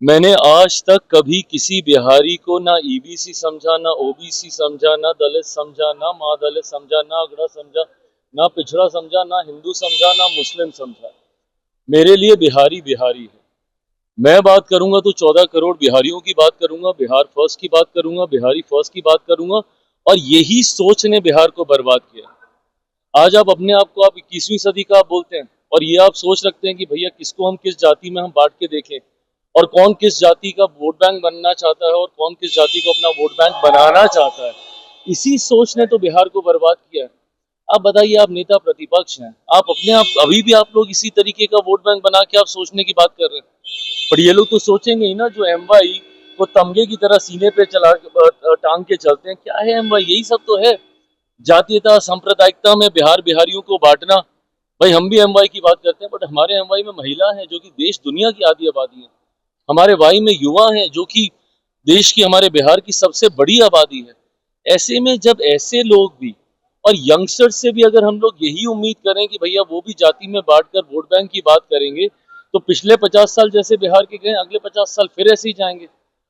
मैंने आज तक कभी किसी बिहारी को ना ईबीसी समझा, ना ओबीसी समझा, ना दलित समझा, ना माँ दलित समझा, ना अगड़ा समझा, ना पिछड़ा समझा, ना हिंदू समझा, ना मुस्लिम समझा। मेरे लिए बिहारी बिहारी है। मैं बात करूंगा तो 14 करोड़ बिहारियों की बात करूंगा, बिहार फर्स्ट की बात करूंगा, बिहारी फर्स्ट की बात करूंगा। और यही सोच ने बिहार को बर्बाद किया। आज आप अपने आप को, आप 21वीं सदी का आप बोलते हैं और ये आप सोच रखते हैं कि भैया किसको हम किस जाति में हम बांट के देखें और कौन किस जाति का वोट बैंक बनना चाहता है और कौन किस जाति को अपना वोट बैंक बनाना चाहता है। इसी सोच ने तो बिहार को बर्बाद किया है। आप बताइए, आप नेता प्रतिपक्ष हैं, आप अपने आप अभी भी आप लोग इसी तरीके का वोट बैंक बना के आप सोचने की बात कर रहे हैं। पर ये लोग तो सोचेंगे ही ना, जो एमवाई को तमगे की तरह सीने पे चला टांग के चलते हैं। क्या है एमवाई? यही सब तो है, जातीयता सांप्रदायिकता में बिहार बिहारियों को बांटना। भाई हम भी एमवाई की बात करते हैं, बट हमारे एमवाई में महिला है जो कि देश दुनिया की आधी आबादी है। हमारे वाई में युवा हैं जो कि देश की, हमारे बिहार की सबसे बड़ी आबादी है। ऐसे में जब ऐसे लोग भी और यंगस्टर से भी अगर हम लोग यही उम्मीद करें कि भैया वो भी जाति में बांटकर वोट बैंक की बात करेंगे, तो पिछले 50 साल जैसे बिहार के गए, अगले 50 साल फिर ऐसे ही जाएंगे।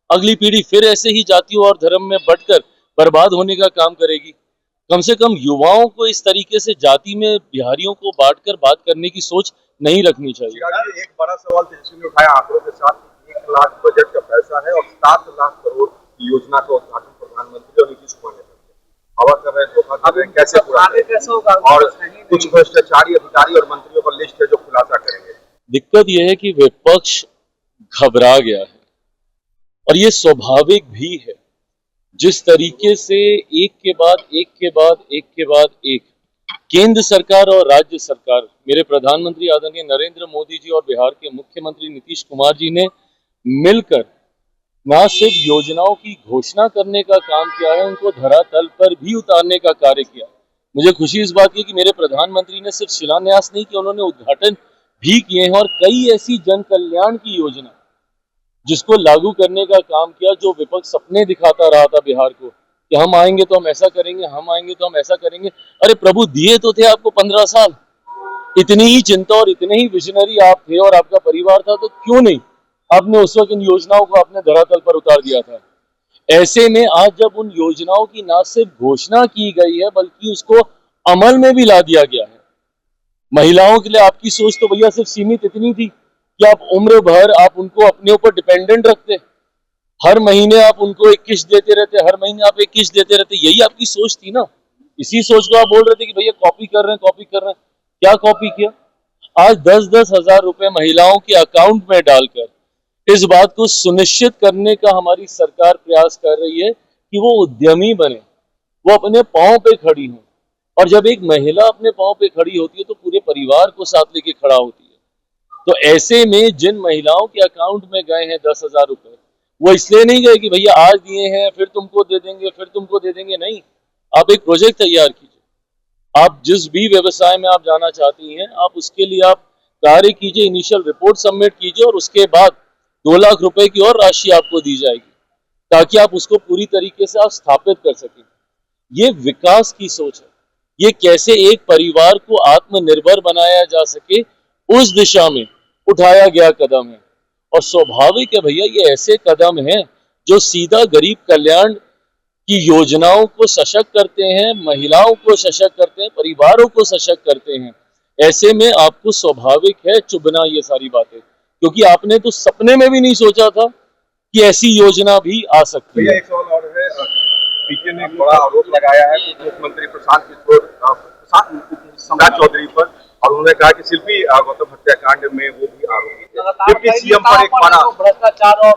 अगली पीढ़ी फिर ऐसे ही जातियों और धर्म में बंटकर बर्बाद होने का काम करेगी। कम से कम युवाओं को इस तरीके से जाति में बिहारियों को बांटकर बात करने की सोच नहीं रखनी चाहिए। एक बड़ा सवाल तेजस्वी ने उठाया आंकड़ों के साथ, 1 लाख बजट का पैसा है और 7 लाख करोड़ की योजना का उद्घाटन प्रधानमंत्री और नीतीश कुमार ने कर दिया। हवा कर रहे हैं, धोखा कर रहे हैं, कैसे पूरा करेंगे? और कुछ भ्रष्टाचारी अधिकारी और मंत्रियों का लिस्ट है जो खुलासा करेंगे। दिक्कत यह है कि विपक्ष घबरा गया है और ये स्वाभाविक भी है। जिस तरीके से एक के बाद एक के बाद एक के बाद एक केंद्र सरकार और राज्य सरकार, मेरे प्रधानमंत्री आदरणीय नरेंद्र मोदी जी और बिहार के मुख्यमंत्री नीतीश कुमार जी ने मिलकर न सिर्फ योजनाओं की घोषणा करने का काम किया है, उनको धरातल पर भी उतारने का कार्य किया। मुझे खुशी इस बात की कि मेरे प्रधानमंत्री ने सिर्फ शिलान्यास नहीं किया, उन्होंने उद्घाटन भी किए हैं और कई ऐसी जन कल्याण की योजना जिसको लागू करने का काम किया, जो विपक्ष सपने दिखाता रहा था बिहार को कि हम आएंगे तो हम ऐसा करेंगे, हम आएंगे तो हम ऐसा करेंगे। अरे प्रभु, दिए तो थे आपको 15 साल। इतनी ही चिंता और इतने ही विजनरी आप थे और आपका परिवार था, तो क्यों नहीं आपने उस वक्त इन योजनाओं को अपने धरातल पर उतार दिया था। ऐसे में आज जब उन योजनाओं की न सिर्फ घोषणा की गई है बल्कि उसको अमल में भी ला दिया गया है। महिलाओं के लिए आपकी सोच तो भैया सिर्फ सीमित इतनी थी कि आप उम्र भर आप उनको अपने ऊपर डिपेंडेंट रखते, हर महीने आप उनको एक किस्त देते रहते, हर महीने आप एक किस्त देते रहते। यही आपकी सोच थी ना। इसी सोच को आप बोल रहे थे कि भैया कॉपी कर रहे हैं, कॉपी कर रहे हैं। क्या कॉपी किया? आज 10-10 हजार रुपए महिलाओं के अकाउंट में डालकर इस बात को सुनिश्चित करने का हमारी सरकार प्रयास कर रही है कि वो उद्यमी बने, वो अपने पांव पे खड़ी हो। और जब एक महिला अपने पांव पे खड़ी होती है तो पूरे परिवार को साथ लेके खड़ा होती है। तो ऐसे में जिन महिलाओं के अकाउंट में गए हैं 10,000 रुपए, वो इसलिए नहीं गए कि भैया आज दिए हैं फिर तुमको दे देंगे, फिर तुमको दे देंगे। नहीं, आप एक प्रोजेक्ट तैयार कीजिए। आप जिस भी व्यवसाय में आप जाना चाहती हैं, आप उसके लिए आप कार्य कीजिए, इनिशियल रिपोर्ट सबमिट कीजिए और उसके बाद 2 लाख रुपए की और राशि आपको दी जाएगी ताकि आप उसको पूरी तरीके से आप स्थापित कर सकें। ये विकास की सोच है। ये कैसे एक परिवार को आत्मनिर्भर बनाया जा सके, उस दिशा में उठाया गया कदम है। और स्वाभाविक है भैया, ये ऐसे कदम हैं जो सीधा गरीब कल्याण की योजनाओं को सशक्त करते हैं, महिलाओं को सशक्त करते हैं, परिवारों को सशक्त करते हैं। ऐसे में आपको स्वाभाविक है चुभना ये सारी बातें, क्योंकि आपने तो सपने में भी नहीं सोचा था कि ऐसी योजना भी आ सकती है। एक सवाल और है, पीके ने एक बड़ा आरोप लगाया है मुख्यमंत्री प्रशांत सम्राट चौधरी पर, और उन्होंने कहा कि शिल्पी गौतम हत्याकांड में वो भी आरोपी है। सीएम पर एक बड़ा भ्रष्टाचार और